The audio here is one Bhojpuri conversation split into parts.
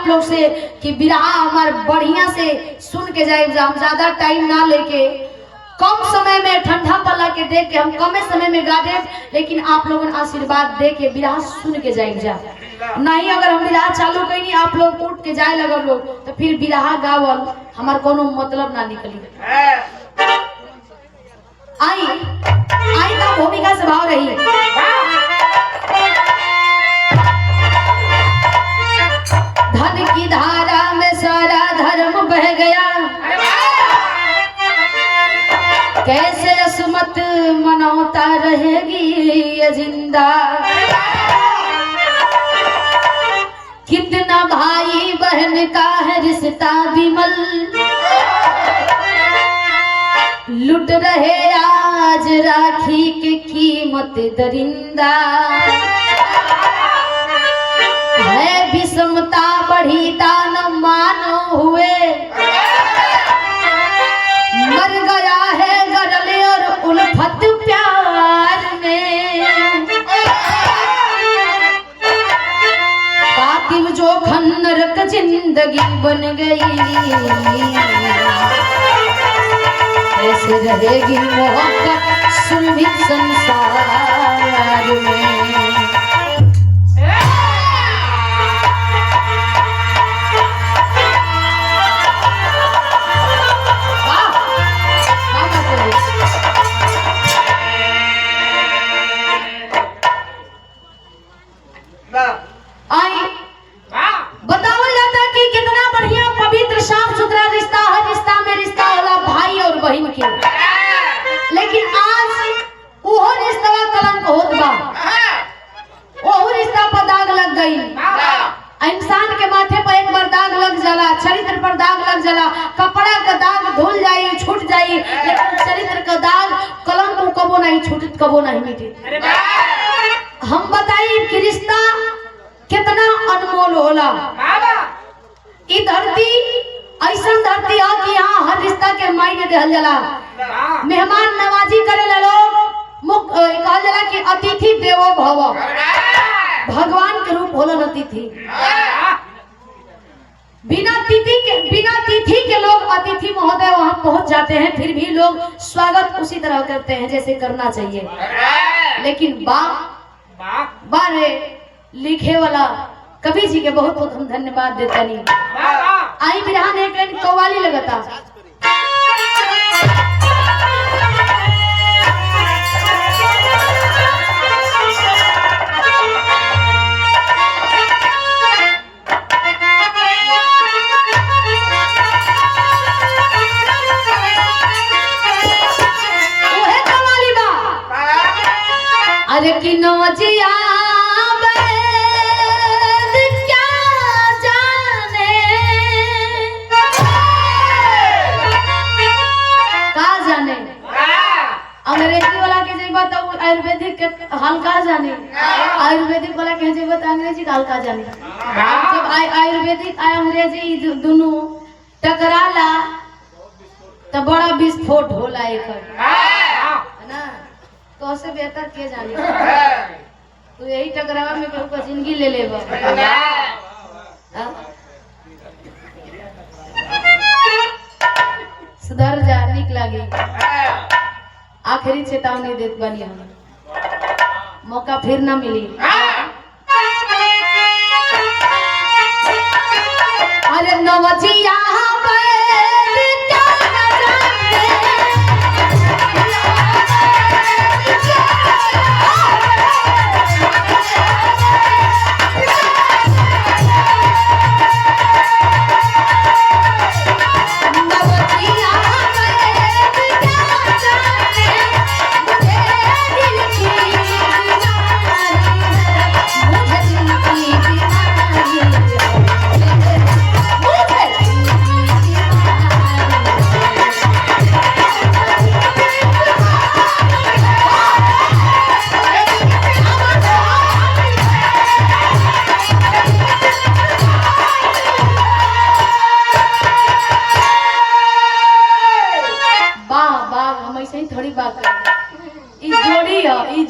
आप लोग से कि बिरहा हमारे बढ़िया से सुन के जाए, हम ज्यादा टाइम ना लेके कम समय में ठंडा पला के देख के हम कम समय में गा दे, लेकिन आप लोगों आशीर्वाद दे के बिरहा सुन के जाए जा। नहीं अगर हम बिरहा चालू कहीं नहीं आप लोग उठ के जाए लगल लोग तो फिर बिरहा गावल हमार कोनो मतलब ना निकली। आई आई तो भूमिका से भाव रही। धन की धारा में सारा धर्म बह गया, कैसे असमत मनौता रहेगी ये जिंदा। कितना भाई बहन का है रिश्ता विमल, लुट रहे आज राखी की कीमत दरिंदा। है विषमता बढ़ी दान मानो हुए, मर गया है गरल और उल्फत प्यार में। कातिल जो खन्नरक जिंदगी बन गई, ऐसे रहेगी मोहब्बत सुरभित संसार में। बतावल जाता कि कितना बढ़िया पवित्र साफ सुथरा रिश्ता है, रिश्ता में रिश्ता होला भाई और बहन के। लेकिन आज वो रिश्ता कलंक होत बा, वो रिश्ता पर दाग लग गई। इंसान के माथे पर एक बार दाग लग जाला, चरित्र पर दाग लग जाला। कपड़ा का दाग धुल जाई छूट जाई, लेकिन चरित्र का दाग कलंक कबो नहीं छूटत कबो नहीं मिटे। हम बताई कि रिश्ता कितना अनमोल होला। ई धरती ऐसा धरती है कि यहाँ हर रिश्ता के मायने देहल जाला। मेहमान नवाजी करे लोग कहल जाला कि अतिथि देवो भव, भगवान के रूप होला अतिथि। बिना तिथि के लोग अतिथि महोदय वहां पहुंच जाते हैं, फिर भी लोग स्वागत उसी तरह करते हैं जैसे करना चाहिए। लेकिन बारे लिखे वाला कवि जी के बहुत बहुत हम धन्यवाद देते नहीं। आई बिरहा ने एक कव्वाली लगता। वो कव्वाली बा अरे कि नौजिया अंग्रेजी वाला के जेबा तो आयुर्वेदिक के हल्का जाने, आयुर्वेदिक वाला के जेबा तो अंग्रेजी का हल्का जाने। जब आयुर्वेदिक आ अंग्रेजी दोनों टकराला तो बड़ा विस्फोट होला एकर, है ना। तो उससे बेहतर के जाने तो यही टकरावा में केहू का जिंदगी ले लेबा। सुधर जा, निक लागी। आखिरी चेतावनी देत बनी हम, मौका फिर ना मिली। अरे नवजिया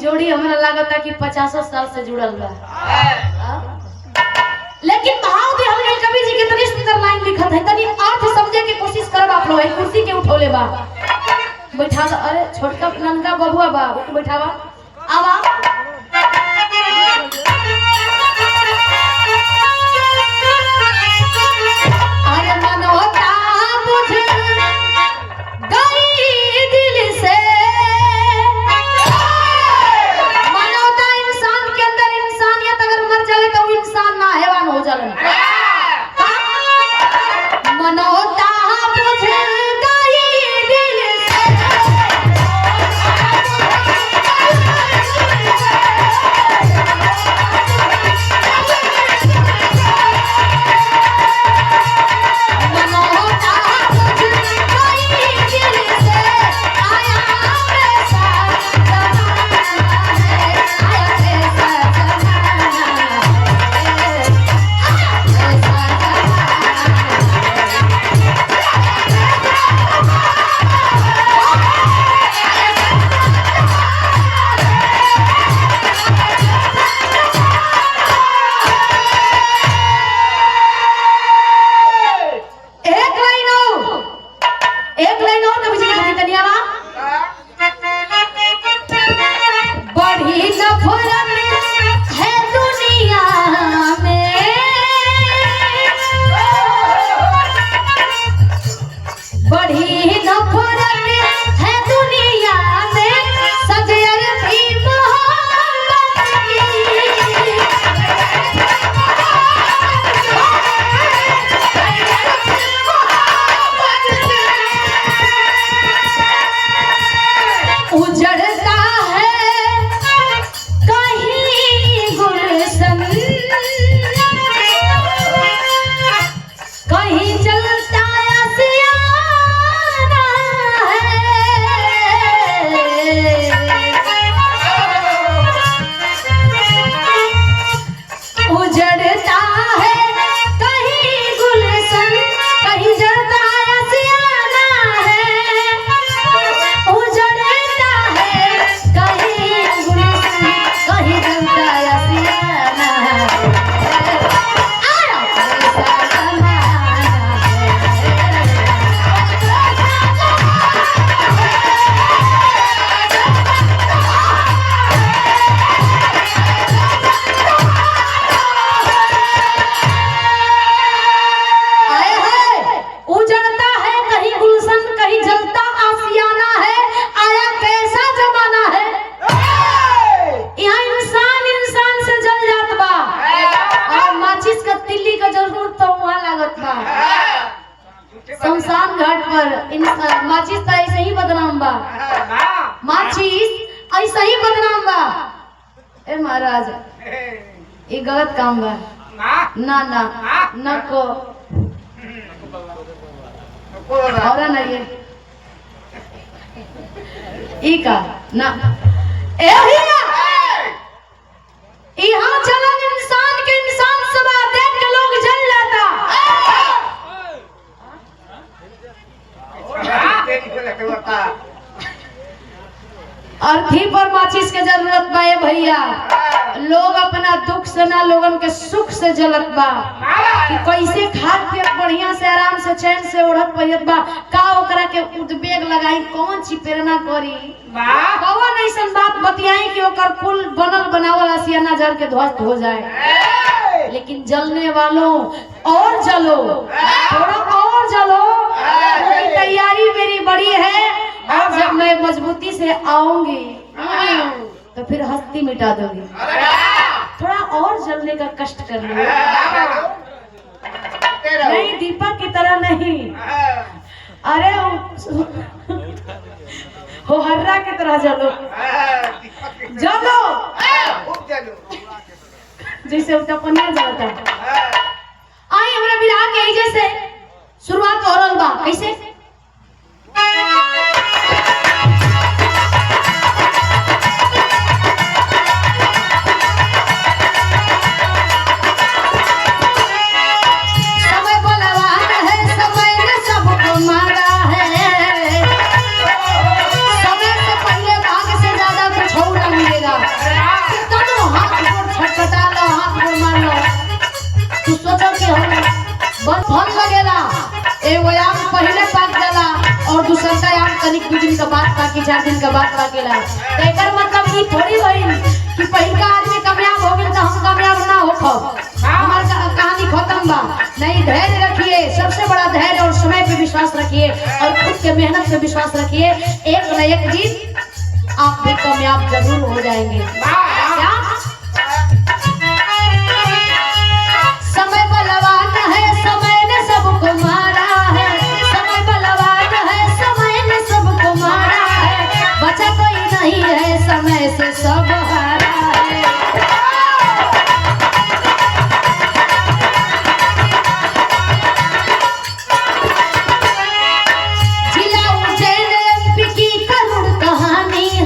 जोड़ी हमरा लागता कि 50 साल से जुड़ल बा। लेकिन भाव दिहल गइल कवि बा बैठा दो। अरे छोटका ननका बबुआ बा उसको बैठावा आवा। अरे मनोता मुझे गई दिल से, मनोता इंसान के अंदर इंसानियत अगर मर जाए तो वो इंसान ना हैवान हो जाए। मनोता मुझे गई दिल से, शमशान घाट पर माचिस तो ऐसे ही बदनाम बा, माचिस ऐसे ही बदनाम बा। ए महाराज ये गलत काम बा, ना ना न को और ना ये का ना ए भैया यहाँ चलन इंसान के इंसान सभा देख के लोग जल जाता। अर्थी पर माचिस के जरूरत बा भैया, लोग अपना दुख से ना लोगन के सुख से जलत बा कि कैसे खाद पे बढ़िया से आराम से चैन से ओढ़त पहियत बा, का ओकरा के उद्वेग लगाई, कौन सी प्रेरणा करी, कौन ऐसन बात बतियाई कि ओकर कुल बनल बनावल आसियाना जल के ध्वस्त हो जाए। लेकिन जलने वालों और जलो, थोड़ा और जलो, तैयारी मेरी बड़ी है और जब मैं मजबूती से आऊंगी तो फिर हस्ती मिटा दोगी। थोड़ा और जलने का कष्ट कर लो, नहीं दीपक की तरह नहीं, अरे हो हर्रा की तरह जलो, जलो जैसे उसका पनिया जलता। आए हमारा बिरहा के जैसे शुरुआत हो रहा बा, कैसे फल लगेला एगो आम पहले पाक जाला और दूसरा का आम कनिक 2 दिन के बाद पाके 4 दिन के बाद पाकेला। एकर मतलब ई थोड़ी भइल कि पहिलका आदमी कामयाब हो गेल त हम कामयाब ना होखब। हमार कहानी खत्म बा। नहीं, धैर्य रखिए, सबसे बड़ा धैर्य और समय पे विश्वास रखिए और खुद के मेहनत पे विश्वास रखिए। एक न एक दिन आप भी कामयाब जरूर हो जाएंगे। क्या? समय बलवान है, समय ने सबको मारा है। समय बलवान है, समय ने सबको मारा है। बचा कोई नहीं है, समय से सब हारा है। जिला उज्जैन एमपी की करुण कहानी है।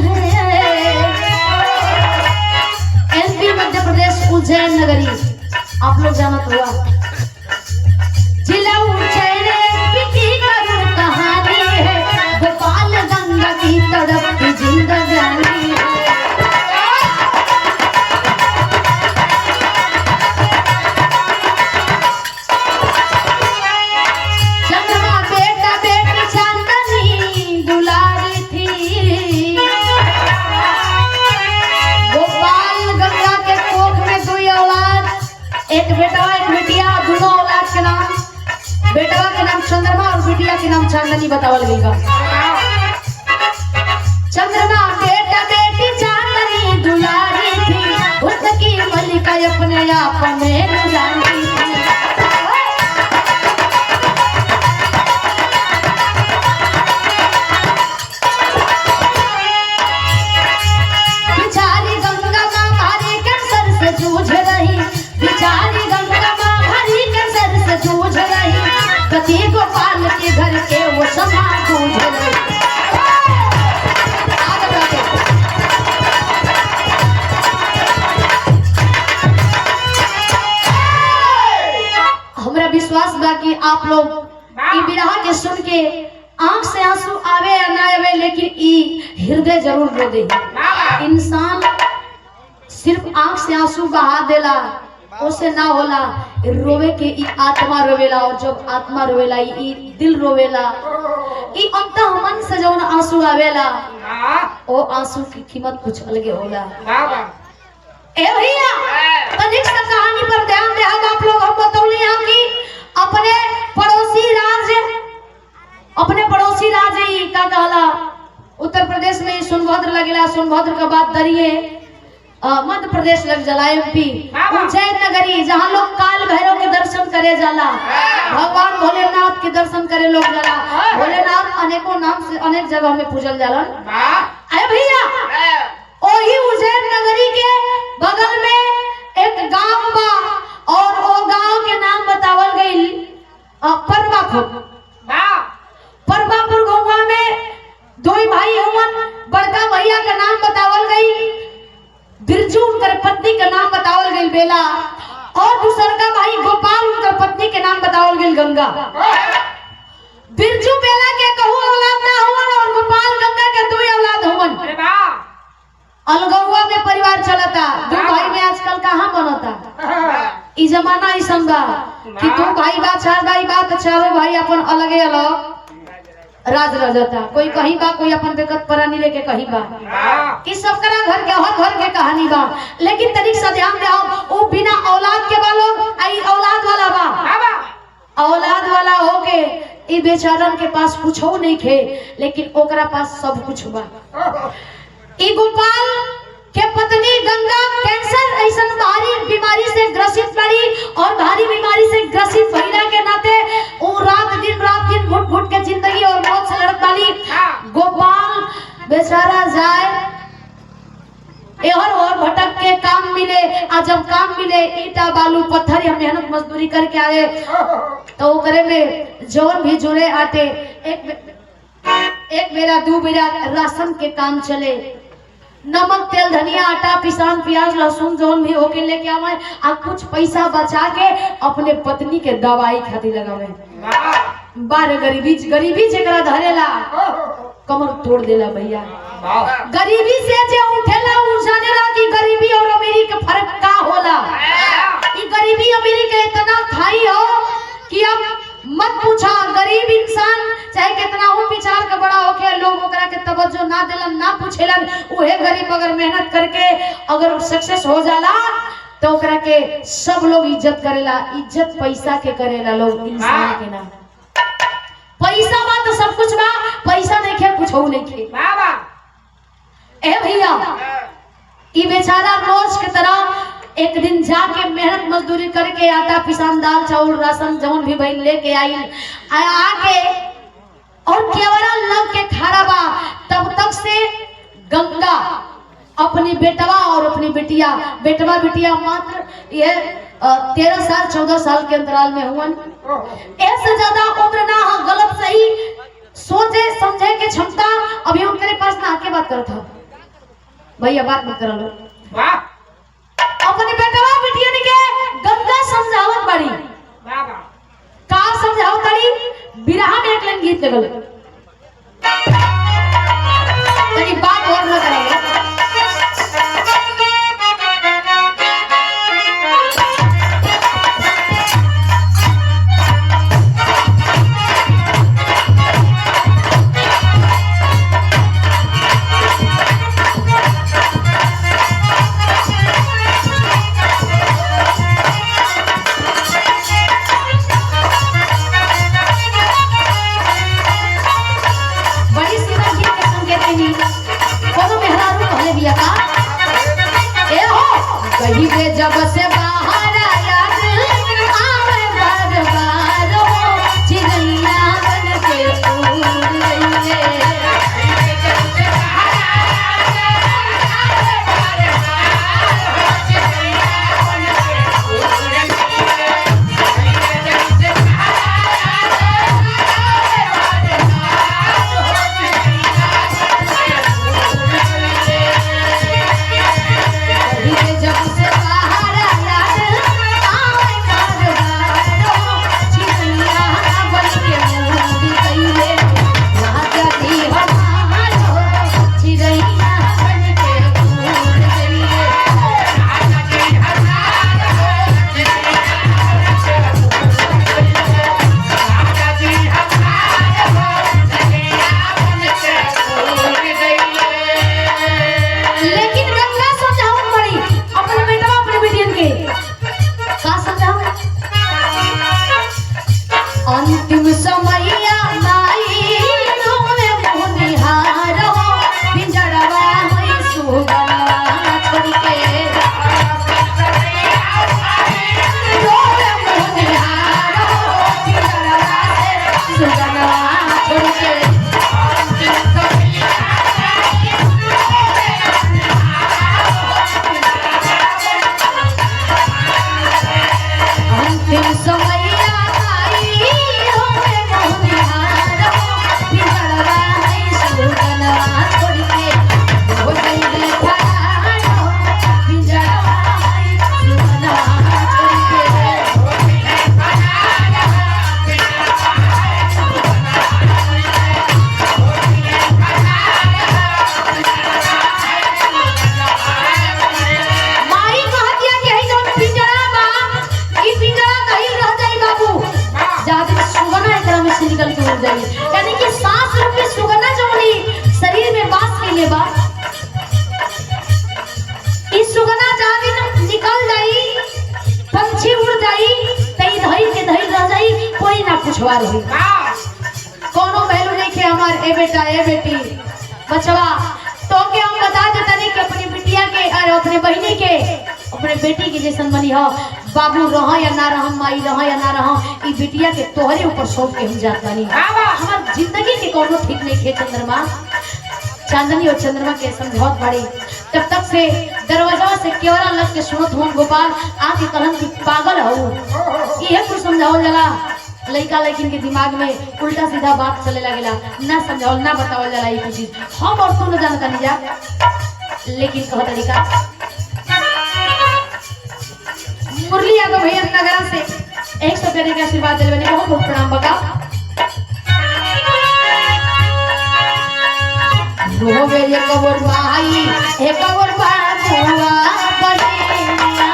एमपी मध्य प्रदेश उज्जैन नगरी आप लोग जानत हुआ। जिला उज्जैन एमपी की करुण कहानी है। गोपाल गंगा की तड़पती जिंदगानी है। चंद्रमा बेटा बेटी चांदनी दुलारी थी। गोपाल गंगा के कोख में 2 औलाद, एक बेटा एक बेटिया, दोनों औलाद के नाम, बेटवा के नाम चंद्रमा और बेटिया के नाम चांदनी बतावल गई बा। चंद्रमा बेटा बेटी चांदनी दुलारी थी। उसकी मलिका अपने आप में जानी थी। बिचारी गंगा माँ भारी कैंसर से जूझ रही। बिचारी गंगा माँ भारी कैंसर से जूझ रही। पति गोपाल के घर के वो समा जूझ रही। हमरा विश्वास बा कि आप लोग ई बिरहा के सुन के आंख से आंसू आवे या ना आवे, लेकिन ई हृदय जरूर रो दे। इंसान सिर्फ आंख से आंसू बहा देला उसे ना होला, रोवे के ई आत्मा रोवेला। और जब आत्मा रोवेला ई दिल रोवेला। ई अंतः मन से जौन आंसू आवेला ओ आंसू की कीमत कुछ अलग होला। ए भैया, तनिक सा कहानी पर ध्यान दे। हम आप लोग हम बतौली हैं कि अपने पड़ोसी राज्य ही का कहला उत्तर प्रदेश में सोनभद्र लगेला। सोनभद्र के बाद दरिये मध्य प्रदेश लग जाला एमपी उज्जैन नगरी, जहाँ लोग काल भैरव के दर्शन करे जाला। भगवान भोलेनाथ के दर्शन करे लोग जाला। भोलेनाथ अनेकों नाम से अनेक जगह में पूजल जाला। अरे भैया, वही उज्जैन नगरी के बगल में एक गांव बा और वो गांव के नाम बतावल गई परबापुर। परबापुर गांव में 2 भाई हुवन। बड़का भैया का नाम बतावल गई बिरजू, उनकर पत्नी का नाम बतावल गई बेला। और दूसरा का भाई गोपाल, उनकर पत्नी के नाम बतावल गई गंगा। बिरजू बेला के कहू औलाद ना हुवन और गोपाल गंगा के 2 औलाद हुवन। अलगौवा में परिवार चलता। 2 भाई में आजकल कहाँ बनता। ई जमाना ऐसा बा कि 2 भाई बा 4 भाई बा तो 4 भाई अपन अलगे अलग राज रह जाता। कोई कहीं बा, कोई अपन बेकत परानी लेके कहीं बा। कि सबकरा घर के हर घर के कहानी बा। लेकिन तनिक सा ध्यान दे, वो बिना औलाद के बा लोग, आई औलाद वाला बा। औलाद वाला होके ई बेचारन के पास कुछ हो नहीं खे, लेकिन ओकरा पास सब कुछ बा। ई गोपाल के पत्नी गंगा कैंसर ऐसा भारी बीमारी से ग्रसित पड़ी और भारी बीमारी से ग्रसित भइला के नाते वो रात दिन घुट घुट के जिंदगी और मौत से लड़त वाली। गोपाल बेचारा जाए और भटक के काम मिले। और जब काम मिले ईटा बालू पत्थर या मेहनत मजदूरी करके आए तो वो करे में जौन भी जुड़े आटे एक बेरा 2 बेरा राशन के काम चले। नमक तेल धनिया आटा पिसान प्याज लहसुन जौन भी होके लेके आवे आ कुछ पैसा बचा के अपने पत्नी के दवाई खातिर लगावे। बार गरीबी जेकरा धरेला कमर तोड़ देला भैया। गरीबी से जे उठेला उ जानेला कि गरीबी और अमीरी के फर्क का होला। ई गरीबी अमीरी के इतना खाई हो कि अब मत पूछा। गरीब चाहे कितना हो विचार का बड़ा होके लोग ओकरा के तवज्जो ना देलन ना पूछेलन, उहे गरीब अगर मेहनत करके अगर सक्सेस हो जाला तो ओकरा के सब लोग इज्जत करेला। इज्जत पैसा के करेला लोग, इंसान के ना। पैसा बा तो सब कुछ बा, पैसा नहीं खे कुछ हो नहीं खे। बाबा ए भैया ई बेचारा रोज के तरह एक दिन जाके मेहनत मजदूरी करके आटा पिसान दाल चावल राशन जौन भी भाई लेके आई आके और केवरा लग के खड़ा बा। तब तक से गंगा अपनी बेटवा और अपनी बिटिया, बेटवा बिटिया मात्र ये 13 साल 14 साल के अंतराल में हुआ। ऐसे ज्यादा उम्र ना गलत सही सोचे समझे के क्षमता अभी उनके पास ना आके बात करता। भैया बात मत करो। अपने बेटवा बिटिया के गंगा समझावत बड़ी। बाबा का समझाओ तड़ी? बिरहा में एक लाइन गीत लगल, तनी बात और न करेंगे। कहीं पे जब से बाहर आया आवे बार हो चिड़िया बन के उड़ रही है। अंतिम समैया माई रोवे मोनिहार हो पिंजड़वा में सुगना छोड़ के रोवे मोनिहार हो पिंजड़वा से सुगना छोड़ के। अंतिम समैया यानी कि सांस रूपी सुगंधा जौनी शरीर में बास के लिए बा, इस सुगंधा जाने निकल जाई पंछी उड़ जाई तई धई के धई रह जाई, कोई ना पूछवा रही। कोनो पहलू नहीं के हमार ए बेटा ए बेटी बचवा तो के हम बता देता नहीं कि अपनी बिटिया के और अपने बहनी के अपने बेटी के जैसन बनी हो। बाबू रह या ना रह, माई रह या ना रह, ई बिटिया के तोहरे ऊपर सौंप के हम जात बानी। हमार जिंदगी के कोनो ठीक नहीं खे चंद्रमा, चांदनी और चंद्रमा के समझौत बड़ी। तब तक से दरवाजा से केवरा लग के सुनत हुआ गोपाल आके कहन की पागल हो। ये कुछ समझाओ जला लड़का लड़किन के दिमाग में उल्टा सीधा बात चले लगेला, ना समझाओ ना बताओ जला ये चीज हम और तू न जानता नहीं जा। लेकिन कह तरीका मुरली यादव भैया नगरा से 100 रुपये के आशीर्वाद दिलवाने बहुत बहुत प्रणाम बका। रोवे ये कबर भाई हे कबर बाबुआ बनेनिया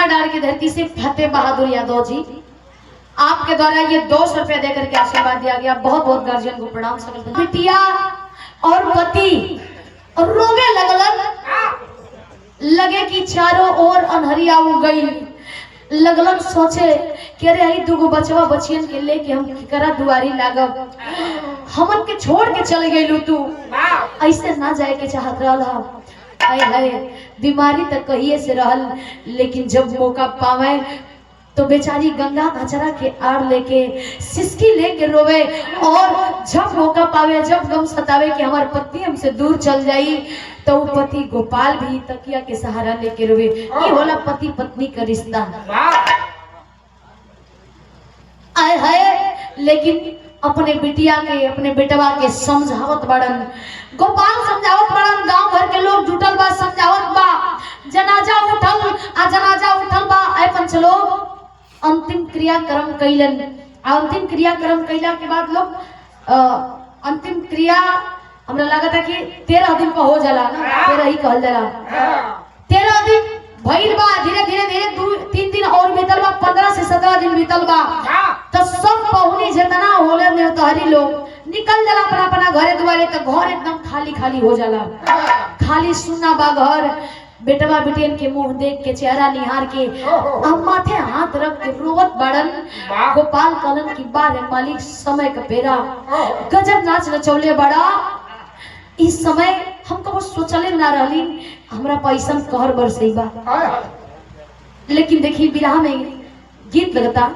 सीमा डाल की धरती से फतेह बहादुर यादव जी, आपके द्वारा ये 200 रुपया देकर के आशीर्वाद दिया गया। बहुत बहुत गार्जियन को प्रणाम। सकल बिटिया और पति रोवे लगलन, लगे कि चारों ओर अनहरिया हो गई। लगलन सोचे कि अरे आई दूगो बचवा बचियन के लेके हम करा दुआरी लागब, हमन के छोड़ के चल गई तू, ऐसे ना जाए के चाहत रहल। आए हाय बीमारी तक कहिए से रहल, लेकिन जब मौका पावे तो बेचारी गंगा अचरा के आड़ लेके सिसकी लेके रोवे, और जब मौका पावे, जब गम सतावे कि हमार पत्नी हमसे दूर चल जाई, तो वो पति गोपाल भी तकिया के सहारा लेके रोवे। ये होला पति पत्नी का रिश्ता। आए हाय लेकिन अपने बिटिया के, अपने बेटवा के समझावत बड़न, गोपाल समझावत बड़न, गांव भर के लोग जुटल बा, समझावत बा, जनाजा उठल बा। आए पंच लोग अंतिम क्रियाक्रम कैलन। अंतिम क्रियाक्रम कैला के बाद लोग अंतिम क्रिया हमरा लागत है कि 13 दिन पर हो जाला ना, 13 ही कहल जाला। 13 दिन भइल बा, धीरे धीरे 2-3 दिन और बीतल बा, 15 से 17 दिन बीतल बा। तो सब पहुनी जितना होले नेवतहरी लोग निकल जाला अपना अपना घरे दुआरे, तो घर एकदम खाली खाली हो जाला, खाली सुना बा घर। बेटवा बेटियन के मुंह देख के, चेहरा निहार के, अब माथे हाथ रख के रोवत बड़न। गोपाल कलन की बारे मालिक समय का बेरा, गजब नाच नचौले बड़ा। इस समय हम कबो सोचले ना रहली हमरा पैसा कहर बरसई बा। लेकिन देखी बिरहा में गीत लगता,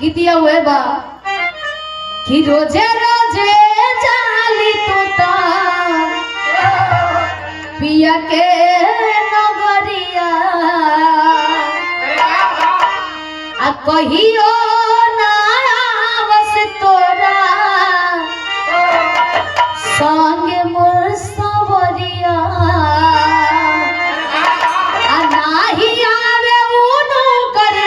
गीतिया हुए बा कि रोजे रोजे जाली तोता पिया के नगरिया, आ कहियो ना आवस तोरा संगे मोर सवरिया, आ नाही आवे उनु कर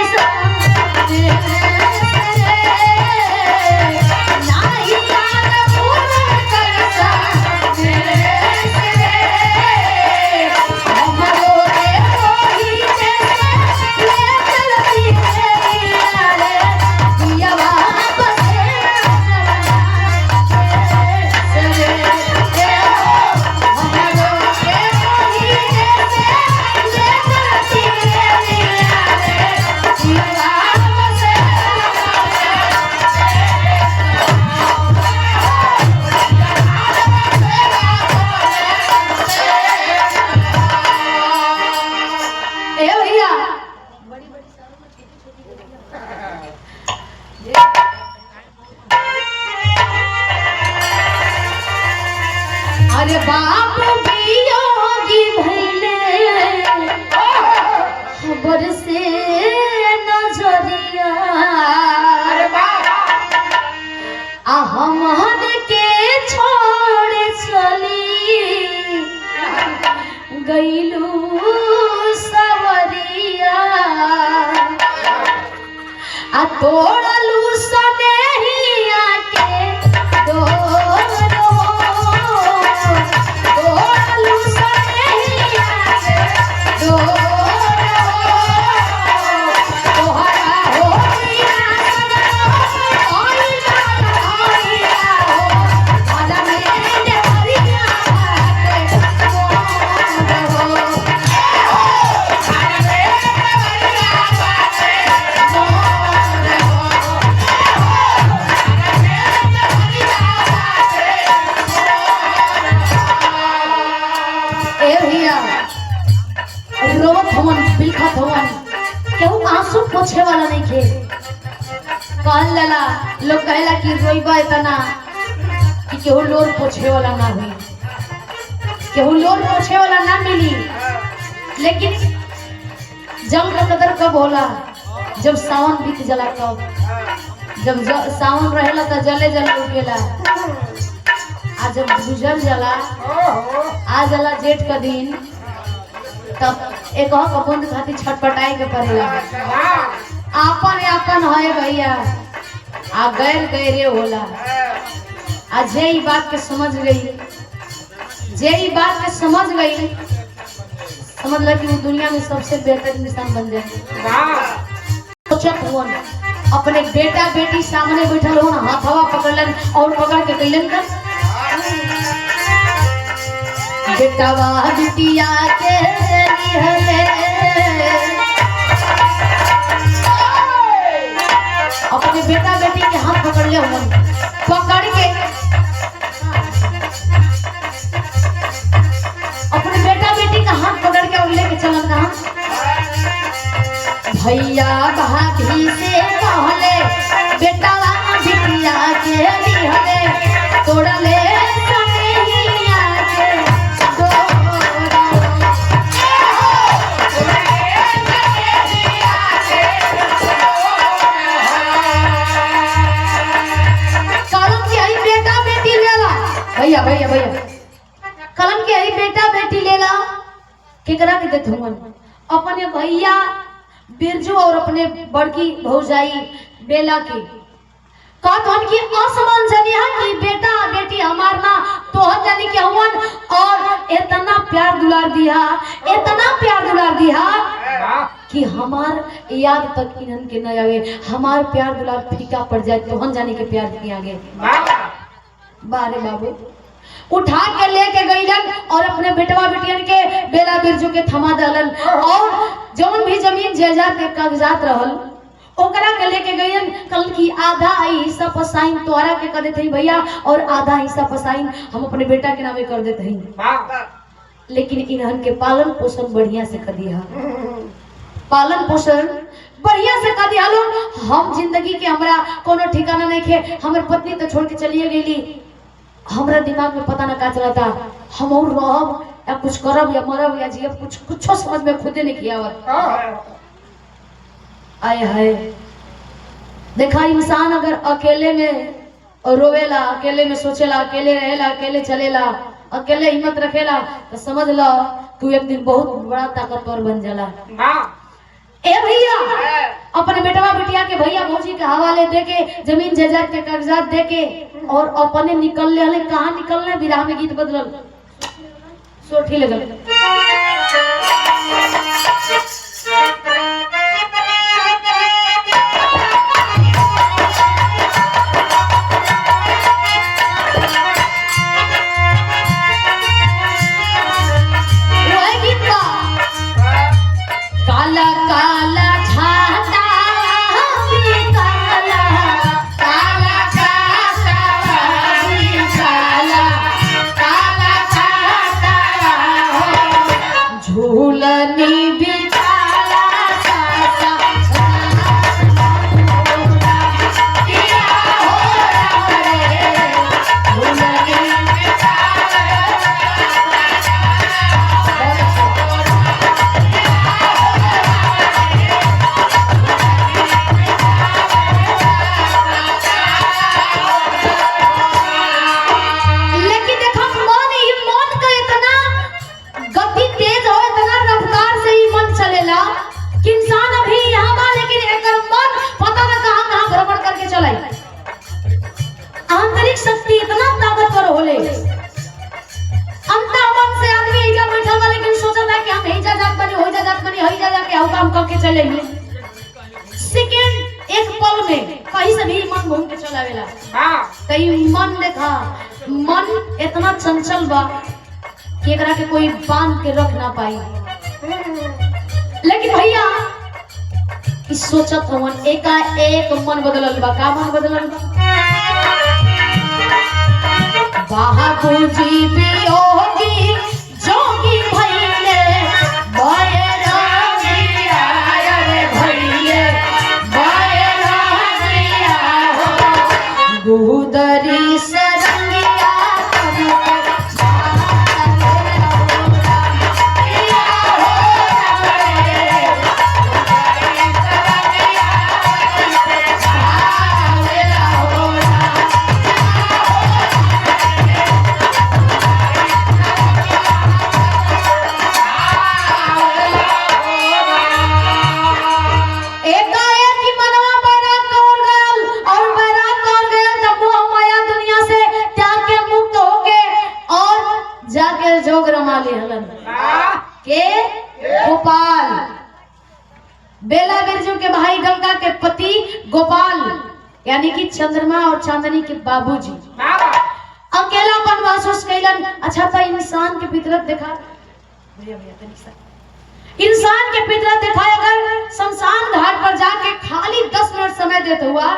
अरे बाप बियोगी भइले खबर से नजरिया, आ हमन के छोड़ चली गईलू सवरिया, आ तोड़लू सनेहिया के डोरो, तोड़लू सनेहिया के डोरो, तोहरा हो गया सगरो ओइला ओइला हो, भला मेरे हरिया के मोर हो, भला मेरे हरिया के मोर हो। रोवत हवन, बिलखत हवन, केहू आंसू पोछे वाला नहीं खे। कहल जाला, लोग कहेला कि रोइबा इतना कि केहू लोर पोछे वाला ना हुई, केहू लोर पोछे वाला ना मिली। लेकिन जल का कदर कब होला? जब सावन बीत जला तब। जब सावन रहेला तो जले जले उठेला, आ जब गुजर जला, आ जला जेठ का दिन, तब एक बूंद खातिर छटपटाए के पड़ेला। आपन आपन है भैया, आ गैर गैरे होला। आ जे ई बात के समझ गई, जे ई बात के समझ गई, समझ ल कि वो दुनिया में सबसे बेहतर इंसान बन जाए। सोचत हुआ अपने बेटा बेटी सामने बैठल हो, हाथवा पकड़लन और पकड़ के कैलन कर बेटावा बिटिया के लिहले, अपने बेटा बेटी के हाथ पकड़ ले हुआ, पकड़ के अपने बेटा बेटी का हाथ पकड़ के और लेके चलन कहा भैया भाभी से कहले बेटावा बिटिया के लिहले तोड़ले सनेहिया के भैया भैया भैया कलम के आई बेटा बेटी लेला केकरा के देत हुन अपने भैया बिरजू और अपने बड़की भौजाई बेला की कहत की असमान जनिया कि बेटा बेटी हमार ना तोहर जानी के हुन और इतना प्यार दुलार दिया, इतना प्यार दुलार दिया कि हमार याद तक इन्हन के न आवे, हमार प्यार दुलार फीका पड़ जाए तो हम जाने के प्यार किया आगे बारे बाबू उठा के लेके गईलन और अपने बेटवा बेटियन के बेला बिरजू के थमा दलन और जौन भी जमीन जायदाद के कागजात रहल ओकरा के लेके गईलन। कल की आधा हिस्सा पसाइन तोरा के कर देते भैया और आधा हिस्सा पसाइन हम अपने बेटा के नामे कर देते हैं, लेकिन इन्हन के पालन पोषण बढ़िया से कर दिया, पालन पोषण बढ़िया से कर दिया लो। हम जिंदगी के हमरा कोनो ठिकाना नहीं खे, हमर पत्नी तो छोड़ के चलिए गईली, हमरा दिमाग में पता ना का चला था हम और रहब या कुछ करब या मरब या जियब कुछ समझ में खुदे नहीं किया। आए हाय देखा इंसान अगर अकेले में रोवेला, अकेले में सोचेला, अकेले रहेला, अकेले चलेला, अकेले हिम्मत रखेला तो समझ लो तू एक दिन बहुत बड़ा ताकतवर बन जाला। ए भैया अपने बेटवा बिटिया के भैया भौजी के हवाले देके जमीन जायदाद के कागजात देके और अपने निकल ले कहाँ निकलने विराह में गीत बदलल सोठी लगल काला काला छाता काला काला छाता काला काला छाता झूलनी बिचारा सासा किया हो रे झूलनी आंतरिक शक्ति इतना ताकतवर होले अंता मन से आदमी इजा बैठल बा लेकिन सोचता कि हम इजा जात बनी हो जात बनी हई जा के आउ काम करके चलेंगे सेकंड एक पल में कहीं से भी मन घूम के चलावेला। हां कई मन देखा मन इतना चंचल बा कि एकरा के कोई बांध के रख ना पाई, लेकिन भैया इस सोचत हवन एका एक मन बदलल बा। का मन बदलल बा? बाबूजी बियोगी जोगी भइले बैरागिया रे भइले बैरागिया हो गुदरी सरंगिया बेला बिरजू के भाई गंगा के पति गोपाल यानी कि चंद्रमा और चांदनी के बाबूजी अकेलापन महसूस कैलन। अच्छा था इंसान के फितरत देखा, इंसान के फितरत दिखाए अगर शमशान घाट पर जाके खाली 10 मिनट समय देते हुआ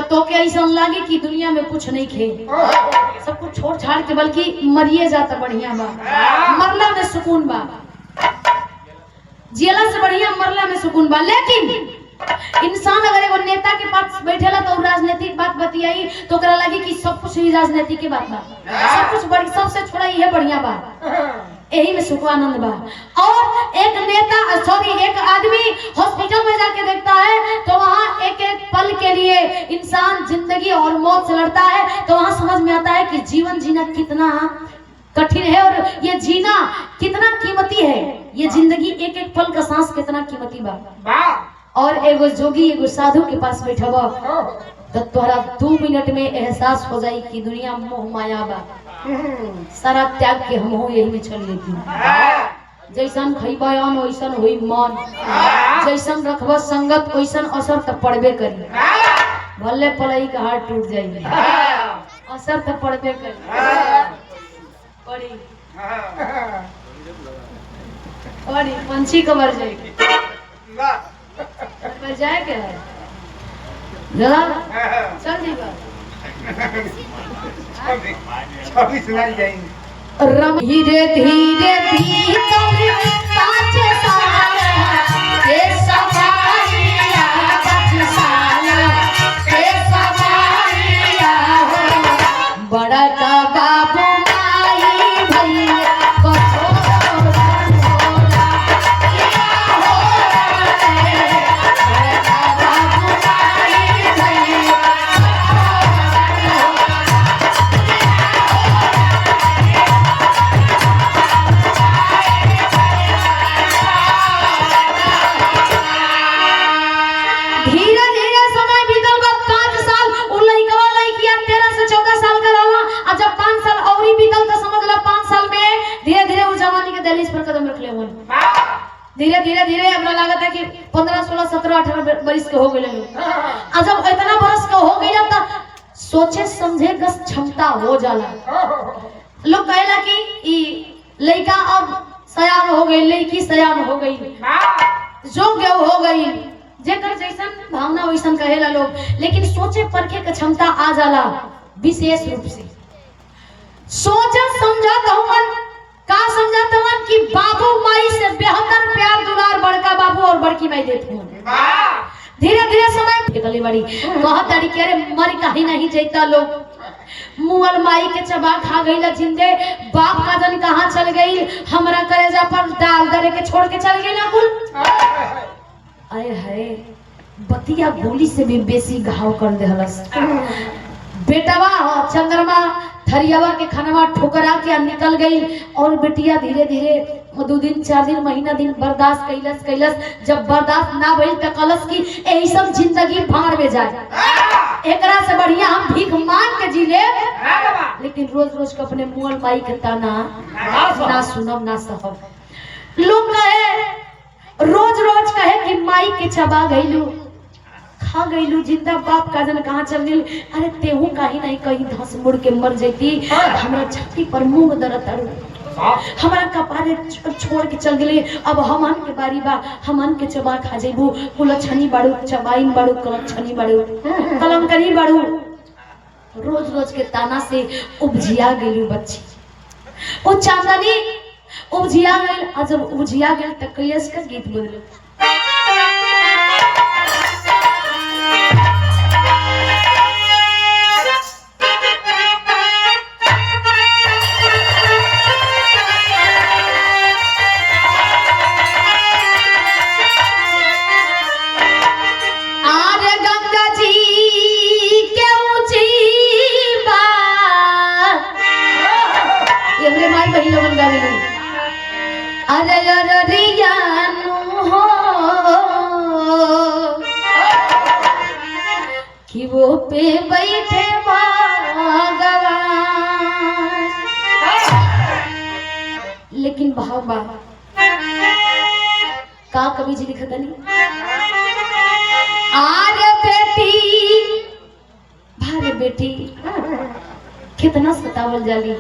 तो क्या ऐसा लगे कि दुनिया में कुछ नहीं खे, सब कुछ छोड़ छाड़ के बल्कि मरिए जाता बढ़िया बा, मरला में सुकून बा, जियला से बढ़िया मरला में सुकून बा। लेकिन इंसान अगर एगो नेता के पास बैठेला तो राजनीतिक बात बतियाई तो ओकरा लगी कि सब कुछ ही राजनीतिक के बात बा, सब कुछ बड़ी सबसे छोड़ा ये बढ़िया बा, यही में सुख आनंद बा। और एक नेता सॉरी एक आदमी हॉस्पिटल में जाके देखता है तो वहाँ एक एक पल के लिए इंसान जिंदगी और मौत से लड़ता है, तो वहाँ समझ में आता है कि जीवन जीना कितना कठिन है और ये जीना कितना कीमती है, ये जिंदगी एक एक पल का सांस कितना कीमती बा। और एगो जोगी एगो साधु के पास बैठा बा तो तोहरा 2 मिनट में एहसास हो जाई कि दुनिया मोह माया बा, सारा त्याग के हम हो यही में चल लेती। जैसन खैबयान वैसन हुई मन, जैसन रखब संगत वैसन असर तो पड़बे करी, भले पलई का हाथ टूट जाएगी असर तो पड़बे करी। पड़ी पंछी कबर जाएगी जाए के है जरा चल जीवा छवि सुनाई जाएंगे रम धीरे धीरे भीतर काचे साला के सवारिया बचसाला के सवारिया हो बड़ा का बाबू माई भैया धीरे धीरे धीरे हमरा लागत है कि 15 16 17 18 बरिस के हो गए लोग। आ जब इतना बरस के हो गई तो सोचे समझे गस क्षमता हो जाला। लोग कहेला कि ई लड़का अब सयान हो गई, लड़की सयान हो गई, योग्य हो गई, जेकर जैसन भावना वैसन कहेला लोग। लेकिन सोचे परखे के क्षमता आ जाला विशेष रूप से। सोचा समझा कहूँ का समझाता हूँ कि बाबू माई से बेहतर प्यार दुलार बड़का बाबू और बड़की माई देते हैं। धीरे धीरे समय गली बड़ी कहत तारी के अरे मर कहीं नहीं जाता लोग मुअल माई के चबा खा गई जिंदे बाप का जन कहाँ चल गई, हमरा कलेजा पर डाल दरे के छोड़ के चल गई ना कुल। अरे है बतिया गोली से भी बेसी घाव कर दे हलस। बेटवा चंद्रमा थरियावा के खनवा ठोकरा के निकल गई और बेटिया धीरे धीरे 2 दिन 4 दिन महीना दिन बर्दाश्त कैलस। जब बर्दाश्त ना भइल त कलस की यही सब जिंदगी भाड़ में जाए, एकरा से बढ़िया हम भीख मांग के जी ले। लेकिन रोज रोज के अपने मुअल माई के ताना ना सुनब ना सहब। लोग कहे रोज रोज कहे कि माई के चबा गईलू खा गईलू, जिंदा बाप का जन कहाँ चल गई। अरे तेहू कहीं नहीं कहीं धस मुड़ के मर जाती। हमरा छाती पर मुंह दर्द अरु, हमारा कपारे छोड़ के चल गई। अब हमन के बारी बा, हमन के चबा खा जेबू। कुलछनी बाड़ू, चबाइन बाड़ू, कलछनी बाड़ू, कलंकनी बाड़ू। रोज रोज के ताना से उपजिया गईलू बच्ची। वो चांदनी उपजिया गई। जब उपजिया गई तक कैस का गीत बोलू। अरे अरियानु हो कि वो पे बैठे भगवान। लेकिन भाव का कवि जी लिखत नहीं, आर बेटी भारे बेटी कितना सतावल जाली,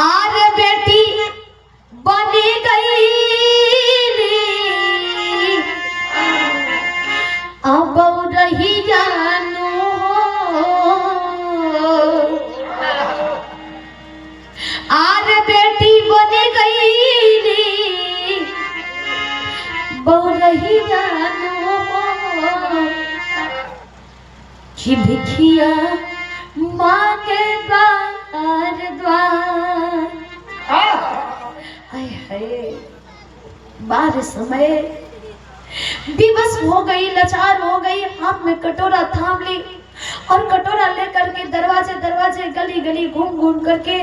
आर बेटी बनी गई अब रही जानू, आर बेटी बनी गई बहु रही जानू कि भिखिया मांगे द्वार द्वार। हाय हाय बार समय विवश हो गई, लाचार हो गई, हाथ में कटोरा थाम ली और कटोरा लेकर के दरवाजे दरवाजे गली गली घूम घूम करके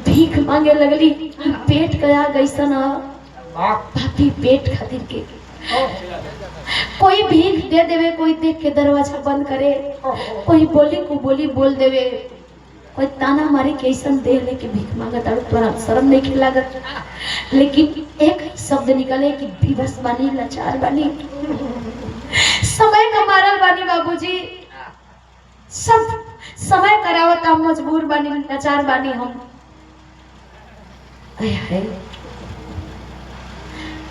भीख मांगे लगली। पेट गया गईसा ना भाभी, पेट खातिर के कोई भीख दे देवे, कोई देख के दरवाजा बंद करे, कोई बोली को बोली बोल देवे, कोई ताना मारे कैसन दे लेके भीख मांगत और तोरा शर्म नहीं खिलागत, लेकिन एक शब्द निकले कि विवश बानी, लाचार बानी, समय का मारल बानी बाबूजी, सब समय करावत, हम मजबूर बानी, लाचार बानी हम।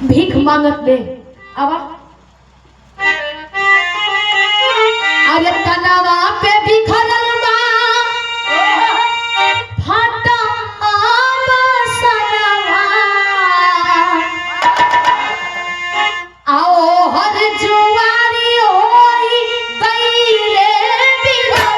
भीख मांगत दे आवा, अरे तनावा पे बिखरल बा फाटा बसनवा, आओ हर जुआरी होई गईले बिरवा,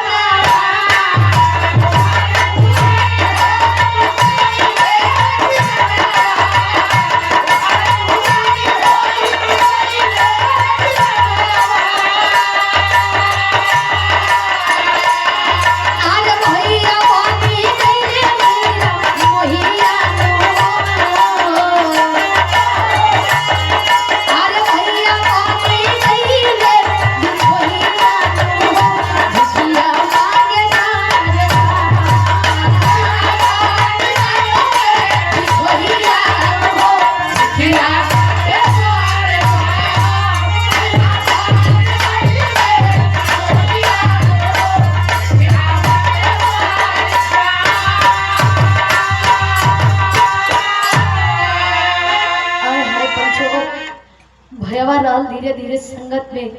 धीरे धीरे संगत में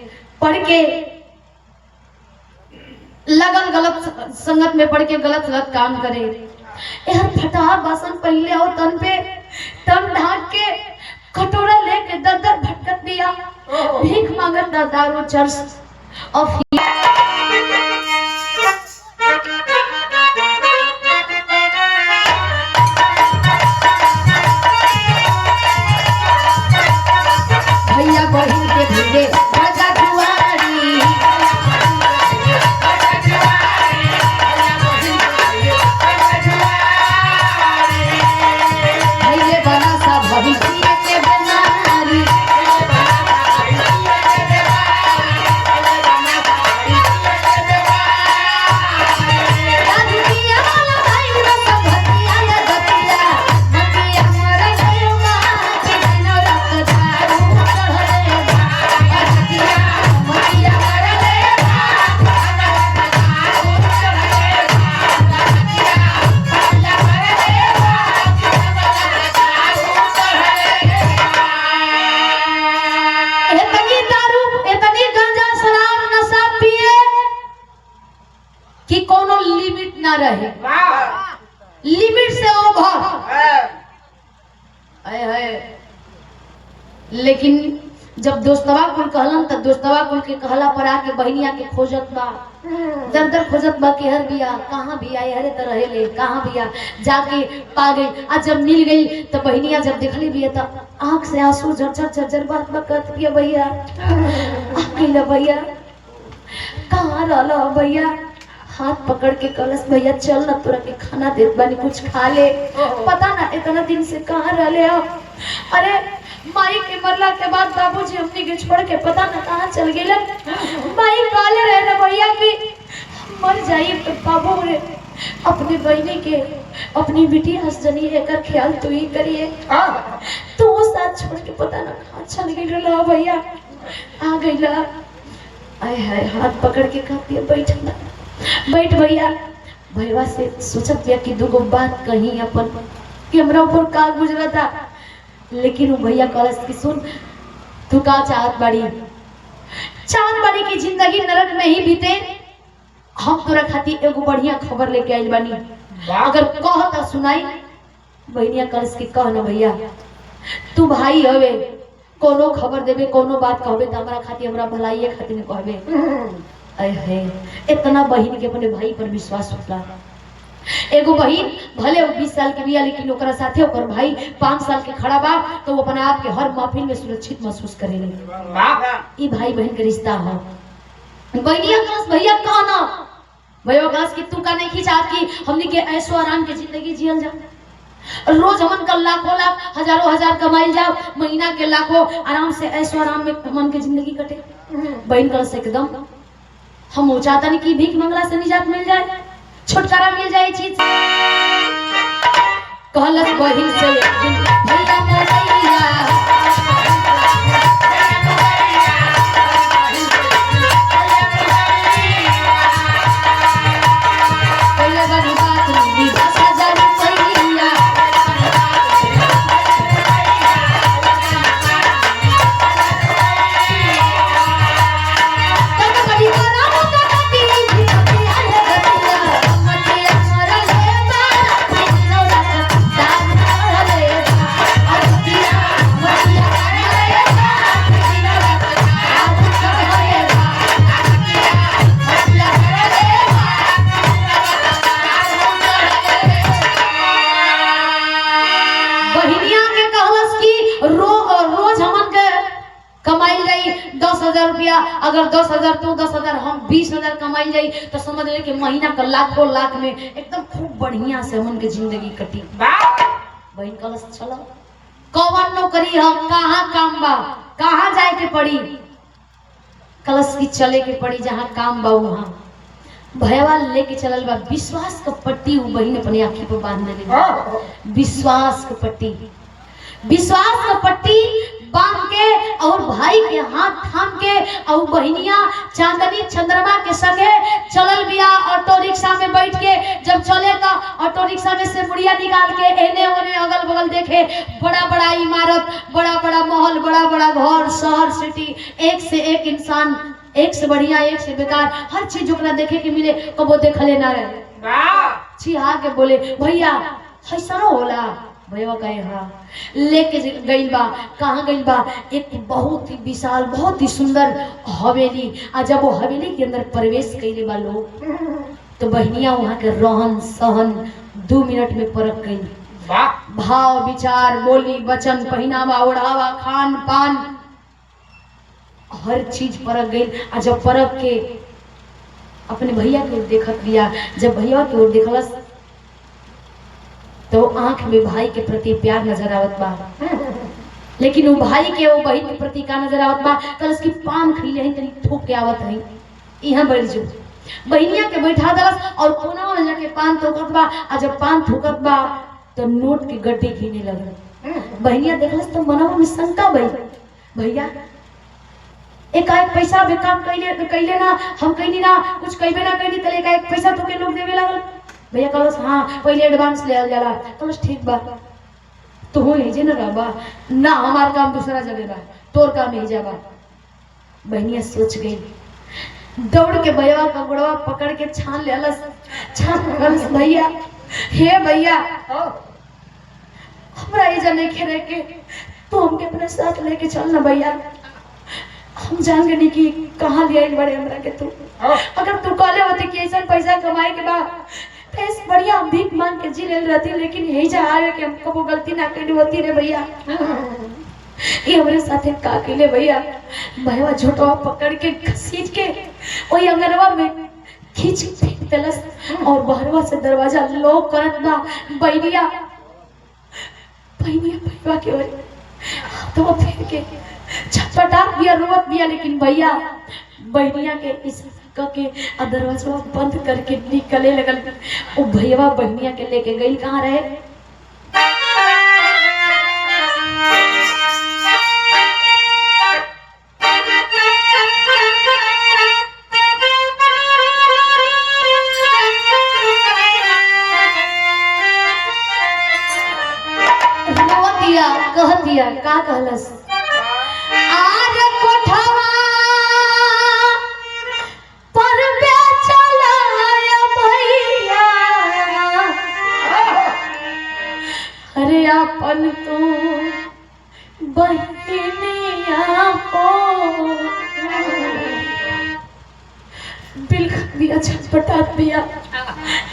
पढ़ के लगन, गलत संगत में पढ़ के गलत गलत काम करे। यार फटा बासन पहले और तन पे तन ढाक के कटोरा लेके दर दर भटकत दिया, भीख मांगत दारू चर्च और भैया बहिन के भिड़े राजा जुआरी, भैया बना सा भविष्य के बनारी, कि कोनो लिमिट ना रहे, लिमिट से ओवर। लेकिन जब दोस्तवा कुल कहलन तब दोस्तवा कुल के कहला पर आके बहनिया के खोजत बा, दर दर खोजत बा कि हर बिया कहाँ बिया, हरे तो रहे ले कहाँ बिया, जाके पा गई। आज जब मिल गई तो बहनिया जब देखली बिया तो आंख से आंसू झरझर झरझर बात बकत बिया, भैया अकेला भैया कहाँ रहला भैया, हाथ पकड़ के कलश भैया चल ना तोरा के खाना देत बानी कुछ खा ले, पता ना इतना दिन से कहाँ रहले हो। अरे माई के मरला के बाद बाबूजी हमनी के छोड़ के पता ना कहाँ चल गेले। माई काले रहे ना भैया की मर जाइए तो बाबू रे अपने बहनी के अपनी बेटी हंसजनी एकर ख्याल तू ही करिए। तो उस साथ छोड़ के पता ना कहाँ चल गई भैया। आ गई आय हाय हाथ पकड़ के कहती है बैठ ना, बैठ भैया। भैया से सोचत दिया कि दूगो बात कहीं अपन कि हमरा ऊपर का गुजरा था, लेकिन वो भैया कहलस कि सुन तू का चाहत बड़ी, चाहत बड़ी की जिंदगी नरक में ही बीते, हम तोरा खातिर एगो बढ़िया खबर लेके आइल बानी, अगर कहता सुनाई। बहनिया कहलस कि कह ना भैया, तू भाई हवे, कोनो खबर देबे कोनो बात कहबे त हमरा खातिर हमरा भलाइए खातिर न कहबे। अहे इतना बहन के अपने भाई पर विश्वास उठला। एगो बहन भले 20 साल के बिया, लेकिन ओकरा साथे ओकर भाई 5 साल के खड़ा बा, तो वो अपने आप के हर महफिल में सुरक्षित महसूस करेले। ई भाई बहन के रिश्ता है। बहनिया कहलस भैया कहना, भैया कहलस कि तू का नहीं चाहत कि हमनी के ऐशो आराम के जिंदगी जियल जाओ, रोज हमन का लाखों लाख हजारों हजार कमाई जाओ, महीना के लाखों आराम से ऐशो आराम में हमन के जिंदगी कटे। बहन कहलस एकदम हम वो चाहता नहीं कि भीख मंगला से निजात मिल जाए, छुटकारा मिल जाए चीज। कहलस बहिन से एक दिन भैया मोरैया, पहले बड़ी बात नहीं 10,000 रुपया, तब बड़ी बड़ा होता कमाई जाई 10,000 रुपया, अगर 10,000 तो 10,000 हम 20,000 कमाई जाई तो समझ ले कि महीना का लाखों लाख में एकदम खूब बढ़िया से हमन के जिंदगी कटी। बहन कहलस चलो कौन नौकरी हम, कहाँ काम बा, कहाँ जाए के पड़ी। कलश की चले के पड़ी जहाँ काम बा वहाँ। भयवा लेके चलल बा, विश्वास का पट्टी वो बहन अपने आँखी पर बांध ले, विश्वास का पट्टी, विश्वास का पट्टी बांध के और भाई के हाथ थाम के और बहनिया चांदनी चंद्रमा के संगे चलल बिया। ऑटो रिक्शा में बैठ के जब चले तो ऑटो रिक्शा में से मुड़िया निकाल के एने ओने अगल बगल देखे, बड़ा बड़ा इमारत, बड़ा बड़ा महल, बड़ा बड़ा घर, शहर, सिटी, एक से एक इंसान, एक से बढ़िया एक से बेकार, हर चीज ओकरा देखे के मिले, कबो देखले ना रहे। छिहा के बोले भैया ऐसा होला। भैया कहे हाँ। लेके गई बा, कहाँ गई बा, एक बहुत ही विशाल बहुत ही सुंदर हवेली। आ जब वो हवेली के अंदर प्रवेश कैले बा लोग, तो बहनिया वहाँ के रहन सहन 2 मिनट में परख गई। भाव विचार बोली वचन पहनावा ओढ़ावा खान पान हर चीज परख गई। आ जब परख के अपने भैया की ओर देखत दिया, जब भैया की ओर देखलस तो आंख में भाई के प्रति प्यार नजर आवत बा, लेकिन वो भाई के वो बहन के प्रति का नजर आवत बा। कल उसकी पान खरीले ही तनी ठोक के आवत है, यहाँ बैठ जो बहनिया के बैठा दलस और कोना में जाके पान ठोकत बा। आ जब पान ठोकत बा तो नोट के गड्ढे गिने लगे। बहनिया देखलस तो मनवा में शंका भई, भैया एक पैसा बेकाम कैले ना, हम कैली ना कुछ कैबे ना कैली, तले एक पैसा तो के लोग देवे लागल। भैया कहलस हाँ पहले एडवांस ले जाला। कहलस ठीक बा, तो हो ही जे न रहबा ना, हमार काम दूसरा जगह बा, तोर काम ही जाबा। बहनिया सोच गई, दौड़ के भैया का गोड़वा पकड़ के छान लेलस, छान भैया हे भैया हमरा इजा नहीं खेरे के, तू हमके अपने साथ लेके चल ना भैया, हम जान गए कि कहाँ ले आइल बड़े हमरा के तू। अगर तू कहले होती कि ऐसा पैसा कमाए के बाद ऐसे बढ़िया भीख मांग के जी ले रहती, लेकिन यही जा आवे कि हमको वो गलती ना करनी होती रे भैया। ये हमारे साथ का अकेले भैया। भैया झोटवा पकड़ के घसीट के वही अंगनवा में खींच फेंक देलस और बहरवा से दरवाजा लॉक करत बा। बहनिया भैया के ओर तो फेंक के छटपटात बिया रोवत बिया, लेकिन भैया बहनिया के इस के दरवाजा बंद करके निकले लगल। वो भैया बहनिया के लेके गई कहाँ रहे, छटपटात पिया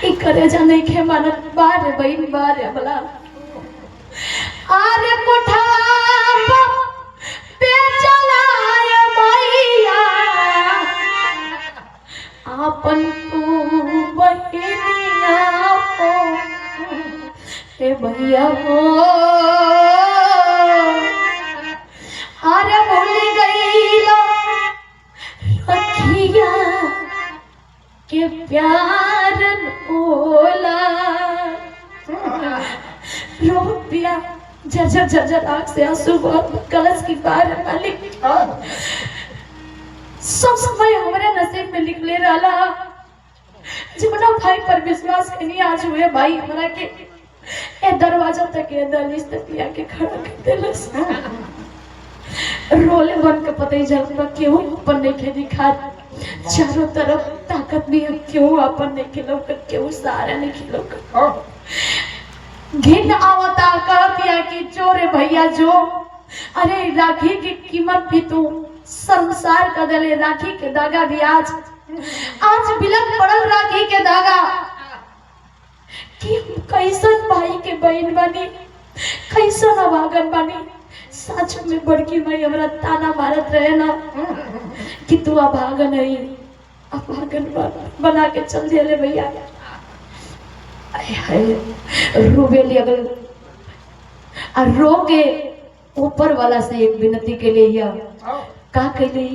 ई करे जाने के मन बार बहन बार बला आरे कोठा पे चलाए मैया आपन तू बहनिया हो हे भैया हो अरे भूल गई लो रखिया के प्यार बोला रुपया झरझर झरझर आँख से आंसू बहुत कलश की बार मालिक सब समय हमारे नसीब में निकले रहा जमुना भाई पर विश्वास करनी आज हुए भाई हमारा के ए दरवाजा तक ए दहलीज तक लिया के खड़ा कर देलस रोले बन के पता ही चलता क्यों अपन नहीं के दिखा चारों तरफ ताकत भी है क्यों अपन नहीं के लोग क्यों सहारा नहीं के लोग घिन आवता कहतिया कि चोरे भैया जो अरे राखी की कीमत भी तू संसार का दले राखी के धागा भी आज बिलक पड़ल राखी के धागा कि कैसन भाई के बहन बनी कैसन अभागन बनी सच में बड़की भाई हमरा ताना मारत रहे ना कि तू अभागन है अभागन बना के चल दिले भैया रोबे लगल और रो के ऊपर वाला से एक विनती के लिए का कहले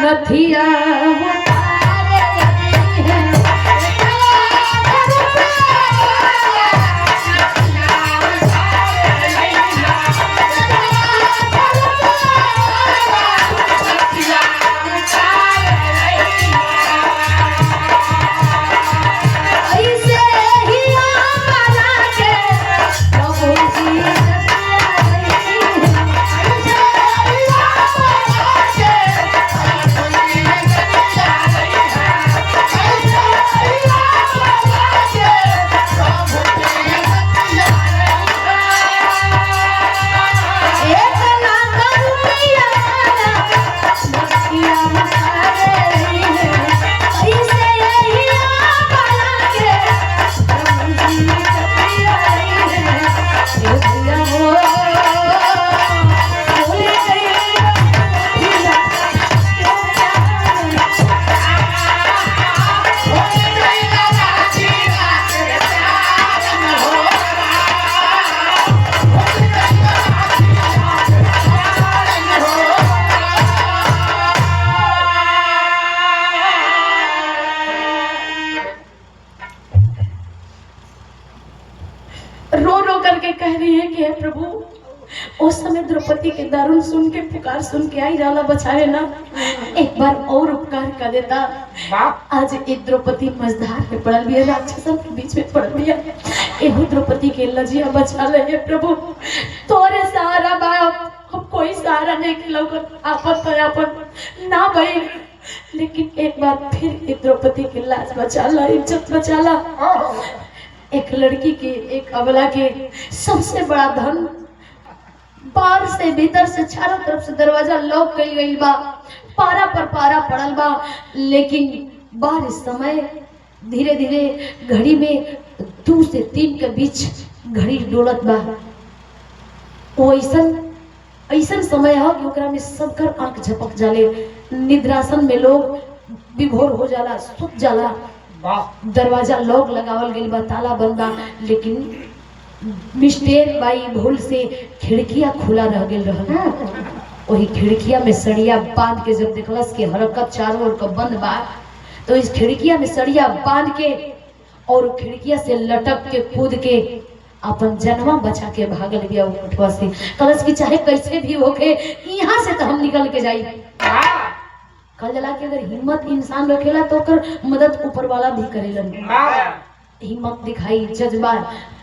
नथिया रो रो करके कह रही है कि हे प्रभु उस समय द्रौपदी के दारुण सुन के पुकार सुन के आई जाला बचावे ना एक बार और उपकार कर देता आज एक द्रौपदी मझधार में पड़ल भी है राक्षसन के बीच में पड़ल भी है एहू द्रौपदी के लजिया बचा ले हे प्रभु तोरे सहारा बाप हम कोई सहारा नहीं के लोग आपन तो आपन ना भाई लेकिन एक बार फिर एक द्रौपदी के लाज बचा ला इज्जत बचा ला एक लड़की के एक अबला के सबसे बड़ा धन बाहर से भीतर से चारों तरफ से दरवाजा लॉक कई गई बा पारा पर पारा पड़ल बा लेकिन बारिश समय धीरे धीरे घड़ी में 2 से 3 के बीच घड़ी डोलत बा वो ऐसन समय है कि ओकरा में सबकर आंख झपक जाले निद्रासन में लोग विभोर हो जाला सुत जाला दरवाजा लॉक लगावल गइल बा ताला बंद बा लेकिन मिस्टेक बाई भूल से खिड़कियां खुला रह गेल रहल वही खिड़कियां में सड़िया बांध के जब देखलस के हरकत चारों ओर का बंद बा तो इस खिड़कियां में सड़िया बांध के और खिड़कियां से लटक के कूद के अपन जनवा बचा के भागल गया उठवा से कलश की चाहे कैसे भी होके यहाँ से तो हम निकल के जाई कल जला के अगर हिम्मत इंसान रखेला तो कर मदद ऊपर वाला भी करेलन हिम्मत दिखाई जज्बा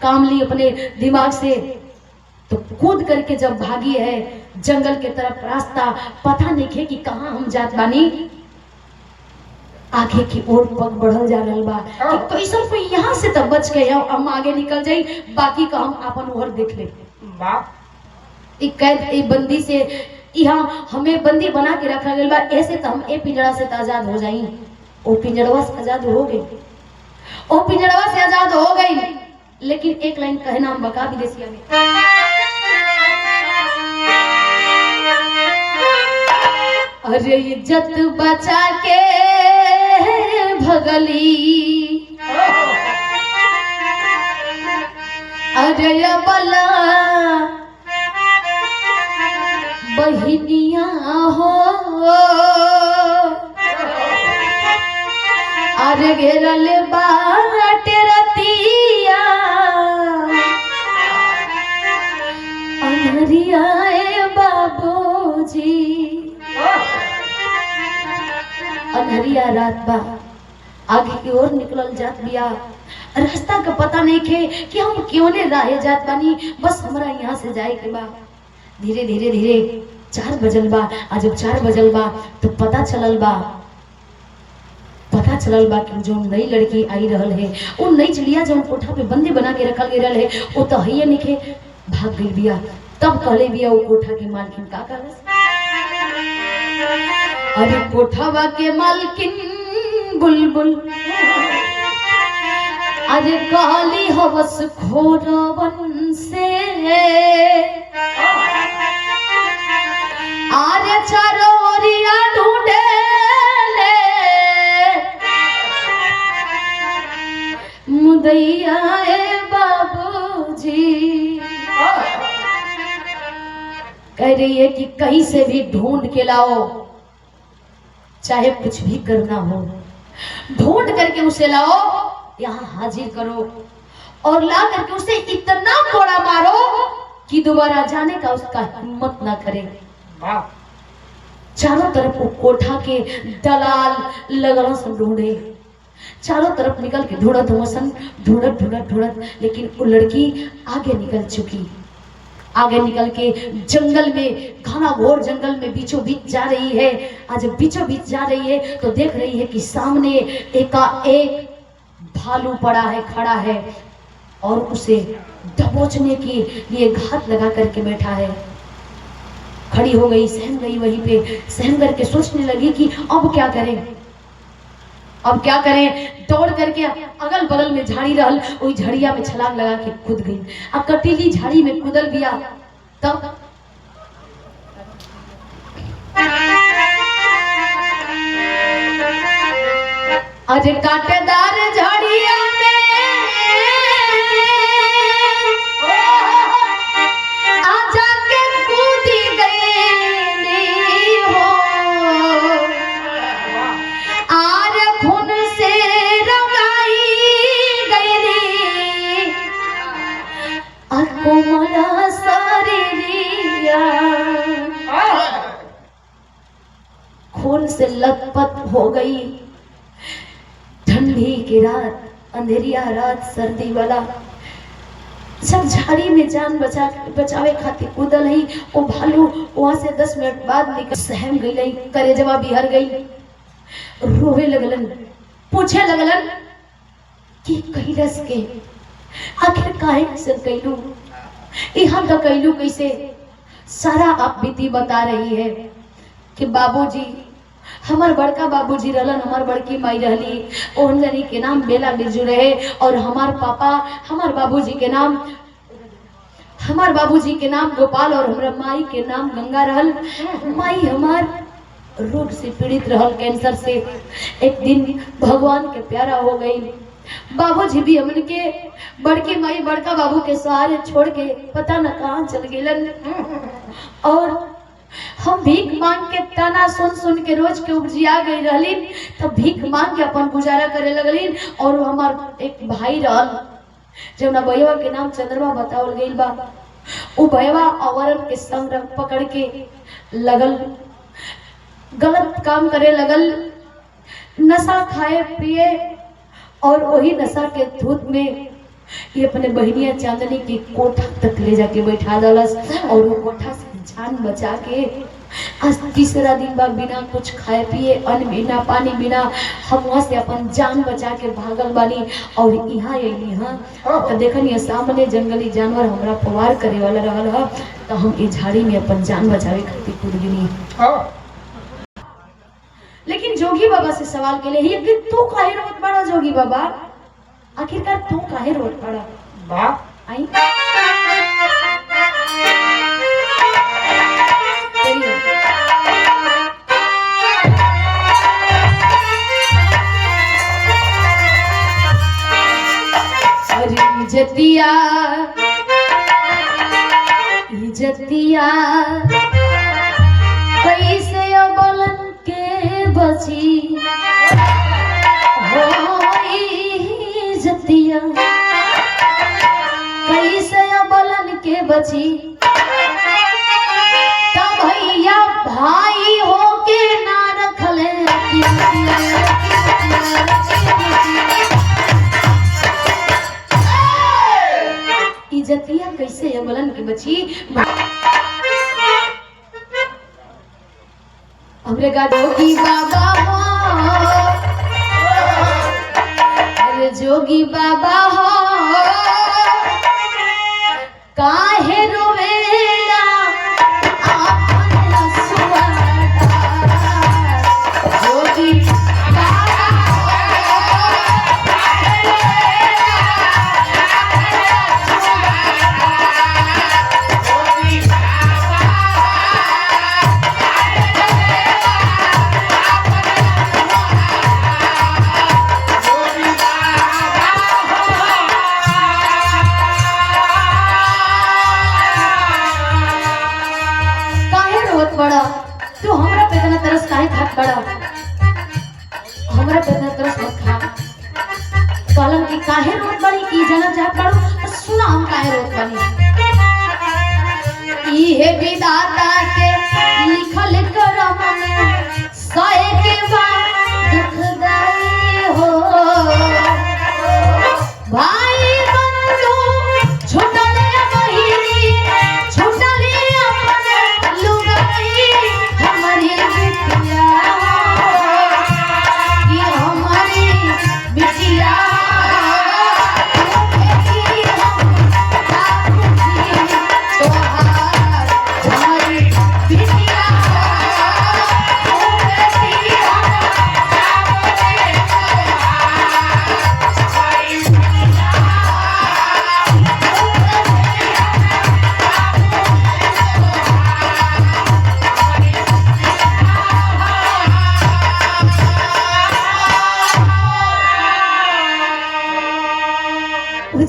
काम ली अपने दिमाग से तो कूद करके जब भागी है जंगल के तरफ रास्ता पता नहीं है कि कहाँ हम जात बानी आगे की ओर पग बढ़ल जा रहा बा कि कैसन पे यहाँ से तब बच गए हम आगे निकल जाई बाकी का हम अपन ओर देख ले एक कैद एक बंदी से यहाँ हमें बंदी बना के रखा गया बा। ऐसे तो हम ए पिंजड़ा से आजाद हो जाई, ओ पिंजड़वा से आजाद हो गई, ओ पिंजड़वा से आजाद हो गई। लेकिन एक लाइन कहना हम बका विदेशिया में, अरे इज्जत बचा के भगली, अरे बला बहिनिया हो, अरे घेरल बाटे रतिया अनहरिया बाबूजी। अनहरिया रात बा, आगे की ओर निकलल जात बिया, रास्ता का पता नहीं खे कि हम क्यों ने राहे जात बानी, बस हमरा यहाँ से जाए के बा। धीरे धीरे धीरे 4 बजल बा। आज जब 4 बजल बा तो पता चलल बा कि जो नई लड़की आई रहल है, वो नई चिड़िया जो कोठा पे बंदी बना के रखल गेल है, वो तो हइये निके भाग गई बिया। तब कहले बिया वो कोठा के मालकिन का कहलस, अरे कोठावा के मालकिन बुलबुल, अरे काली हवस खोरवन से, अरे चारों ओरिया ढूंढे ले मुदैया बाबूजी। कह रही है कि कहीं से भी ढूंढ के लाओ, चाहे कुछ भी करना हो, ढूंढ करके उसे लाओ, यहाँ हाजिर करो और ला करके उसे इतना कोड़ा मारो कि दोबारा जाने का उसका हिम्मत ना करे। चारों तरफ वो कोठा के दलाल लगल सब ढूंढे, चारों तरफ निकल के ढूंढत वसन, ढूंढत, लेकिन वो लड़की आगे निकल चुकी। आगे निकल के जंगल में, घना घोर जंगल में बीचों बीच जा रही है। आज बीचों बीच जा रही है तो देख रही है कि सामने एकाएक भालू पड़ा है, खड़ा है और उसे दबोचने के लिए घात लगा करके बैठा है। खड़ी हो गई, सहम गई, वहीं पे सहम करके सोचने लगी कि अब क्या करें। दौड़ करके अगल बगल में झाड़ी रहल, वही झड़िया में छलांग लगा के कूद गई। अब कटीली झाड़ी में कूदल बिया, तब अरे कांटेदार झाड़िया में आजा के कूदी गई हो, आर खून से रंगाई गई कोमला शरीरिया, खून से लथपथ हो गई। ठंडी की रात, अंधेरिया रात, सर्दी वाला, सब झाड़ी में जान बचावे खातिर कूदल ही। वो भालू वहां से 10 मिनट बाद निकल, सहम गई, करेजवा बिहर गई, रोवे लगलन, पूछे लगलन कि कैलस के आखिर काहे से कैलू, यहाँ का कैलू कैसे। सारा आप बीती बता रही है कि बाबूजी, हमार बड़का बाबूजी रहलन, हमार बड़की माई रहली, ओहन जनी के नाम बेला बिरजू रहे, और हमार पापा, हमार बाबूजी के नाम गोपाल, और हमरा माई के नाम गंगा रहल। माई हमार रोग से पीड़ित रहल, कैंसर से। एक दिन भगवान के प्यारा हो गई। बाबूजी भी हमन के बड़की माई बड़का बाबू के सहारे छोड़ के पता न कहाँ चल गेलन, और हम भीख मांग के ताना सुन के रोज के उपजिया गई रहलीन। तब भीख मांग के अपन गुजारा करे लगलीन। और हमार एक भाई रहल, जब ना भैया के नाम चंद्रमा बतावल गई बा, वो भैया औरत के संग पकड़ के लगल, गलत काम करे लगल, नशा खाए पिए, और वही नशा के धूत में ये अपने बहनिया चांदनी की कोठा तक ले जाके बैठा दलस, और वो कोठा से जान बचा के आज तीसरा दिन बाद बिना कुछ खाए पिए, अन्न बिना, पानी बिना हम वहाँ से अपन जान बचा के भागल बानी और यहाँ अली। हाँ तो देखनी सामने जंगली जानवर हमरा पवार करे वाला रहल है, तो हम इस झाड़ी में अपन जान बचावे खातिर कूद गनी। लेकिन जोगी बाबा से सवाल के लिए कि तू काहे रोत बड़ा जोगी बाबा, आखिरकार तू काहे रोत बड़ा बा? आई इजतिया इजतिया कैसे अबलन के बची हो, इजतिया कैसे अबलन के बची, तब भैया भाई हो के ना रखले इज्जतिया कैसे अबलन के बची। हमरे का जोगी बाबा हो, अरे जोगी बाबा हो काहे रोवेला आपन हसुआ, जोगी बाबा बड़ा, तू हमरा पे इतना तरस काहे खात बड़ा, हमरा पे इतना तरस मत खा। कहलन कि काहे रोत बड़ी की जाना चाहत बड़ो, तो सुना हम काहे रोत बनी। इहे विधाता के लिखल करम में सहे के बाद दुखदाई हो, भाई बंधु छुटले बहिनी छुटले अपन लुगाई, हमारी बिटिया कि हमारी बिटिया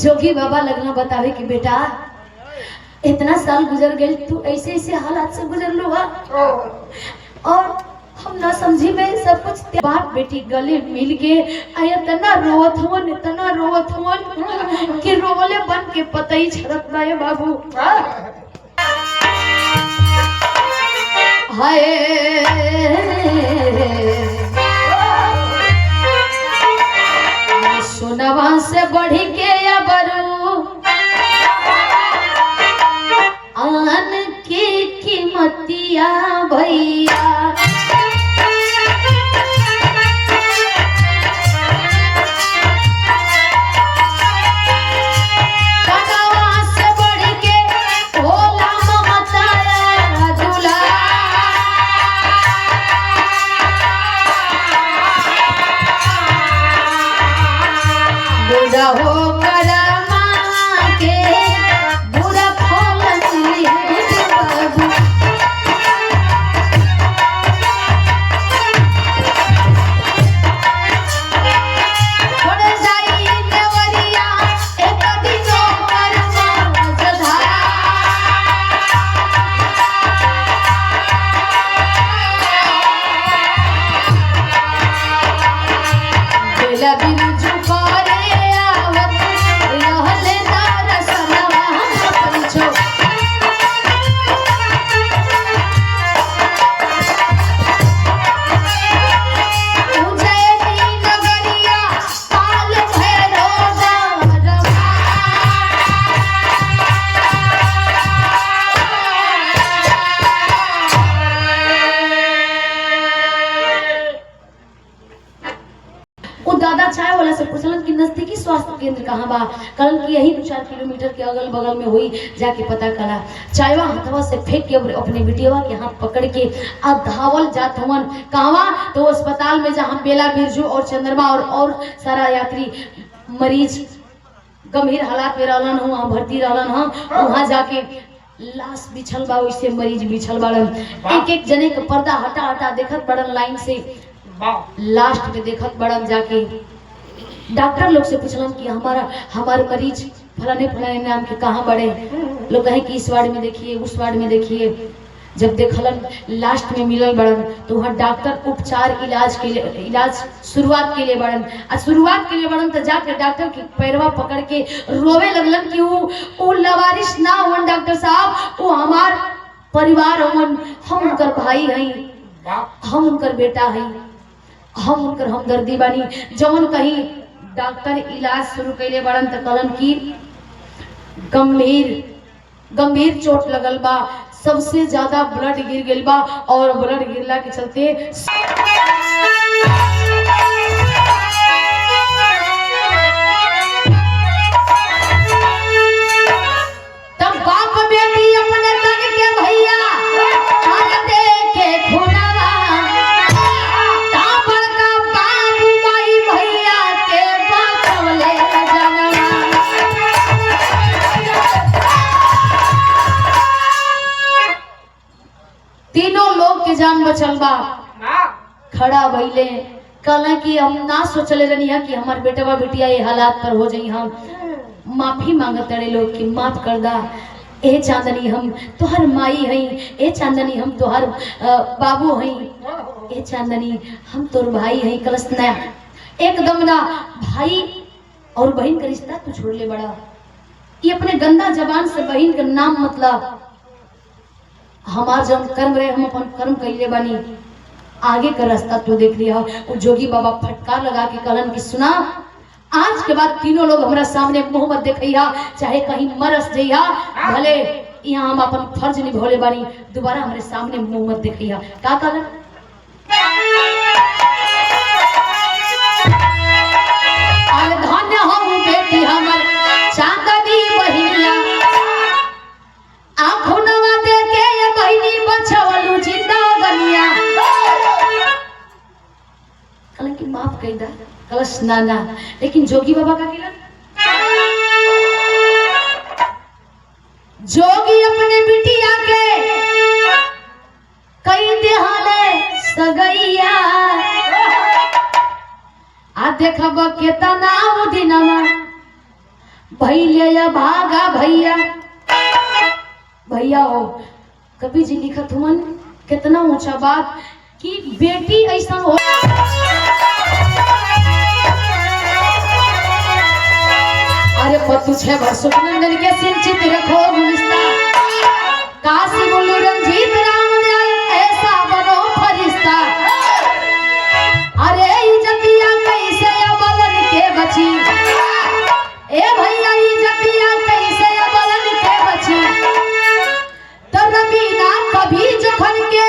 जोगी बाबा लगना बतावे कि बेटा इतना साल गुजर गए, तू ऐसे ऐसे हालात से गुजर लो और हम ना समझी में सब कुछ बाप बेटी गले मिल के आया तना रोवत हवन कि रोले बन के पता ही छड़त ना है बाबू। हाय सोनवा से बढ़ के अबरू आन की कीमतिया भैया, कनवा से बढ़ के भोला ममता दुला, बुढ़ा हो करा कहाँ बा? कल की यही 2-4 किलोमीटर के अगल बगल में हुई, जाके पता करा। चायवा हथवा से फेंक के अपने बिटिया के हाथ पकड़ के आ धावल जात हवन कहवा? तो अस्पताल में जहाँ बेला, बिरजू और चंद्रमा और सारा यात्री मरीज गंभीर हालात में रहलन हूँ, वहाँ भर्ती रहलन हूँ, वहाँ जाके लाश बिछल बा, वैसे मरीज बिछल बाड़न। एक एक जने के पर्दा हटा हटा देखत बड़न लाइन से। लास्ट में देखत बड़न जाके डॉक्टर लोग से पूछलन कि हमारे मरीज फलाने फलाने नाम के कहाँ बड़े? लोग कहे कि इस वार्ड में देखिए, उस वार्ड में देखिए। जब देखलन लास्ट में मिलल बड़न तो वहाँ डॉक्टर उपचार इलाज शुरुआत के लिए बड़न। शुरुआत के लिए बड़न तो जाकर डॉक्टर के पैरवा पकड़ के रोवे लगलन कि वो लवारिस ना होन डॉक्टर साहब, वो हमार परिवार होन, हम उनकर भाई हैं, हम उनकर बेटा हैं, हम उनकर हमदर्दी बानी। जवन कहीं डॉक्टर इलाज शुरू कैले बड़न तो कहलन कि गंभीर चोट लगल बा, सबसे ज्यादा ब्लड गिर गइल बा और ब्लड गिरला के चलते तब बाप बेटी अपने तन के भैया देखे खुनावा, बड़का बाबू माई भैया के बचवले जनवा। तीनों लोग के जान बचल बा। खड़ा भइले कहला कि हम ना सोचले रहनी है कि हमार बेटवा बिटिया ये हालात पर हो जाई। हम माफी मांगत रहे लोग कि माफ कर दा। ए चांदनी हम तोहर माई हई, ए चांदनी हम तोहर बाबू हई, ए चांदनी हम तोर भाई हई। कलश ना एकदम ना भाई और बहन का रिश्ता तू छोड़ ले बड़ा। ये अपने गंदा जबान से बहन का नाम मतलब हमार जब कर्म रहे, हम अपन कर्म कैले बानी, आगे का रास्ता तू देख लिया। वो जोगी बाबा फटकार लगा के कहलन कि सुना, आज के बाद तीनों लोग हमारा सामने मुंह मत देखैया, चाहे कहीं मरस जइया, भले यहाँ हम अपन फर्ज निभौले बानी, दोबारा हमारे सामने मुंह मत देखैया। का कहलन? धन्य हो बेटी हमर चांदनी बहिनिया, आँखों नवा दे के ये बहिनी बचवलू जिंदगनिया। कहलन कि माफ कर दा। कलश नाना, लेकिन जोगी बाबा का कहलन? जोगी अपने बिटिया के कई देहाले सगैया, आ देखब केतना दिनमा भैले या भागा भैया। भैया हो, कभी जी लिखत हुन कितना ऊंचा बात कि बेटी ऐसा हो। अरे पतु 6 वर्षों नंदन के सिंचित रखो गुलिस्ता, काशी बोलो रंजीत राम दयाल ऐसा बनो फरिश्ता। अरे इज्जतिया कैसे अबलन के बची, ए भैया इज्जतिया कैसे अबलन के बची। तो रबीना कभी जोखन के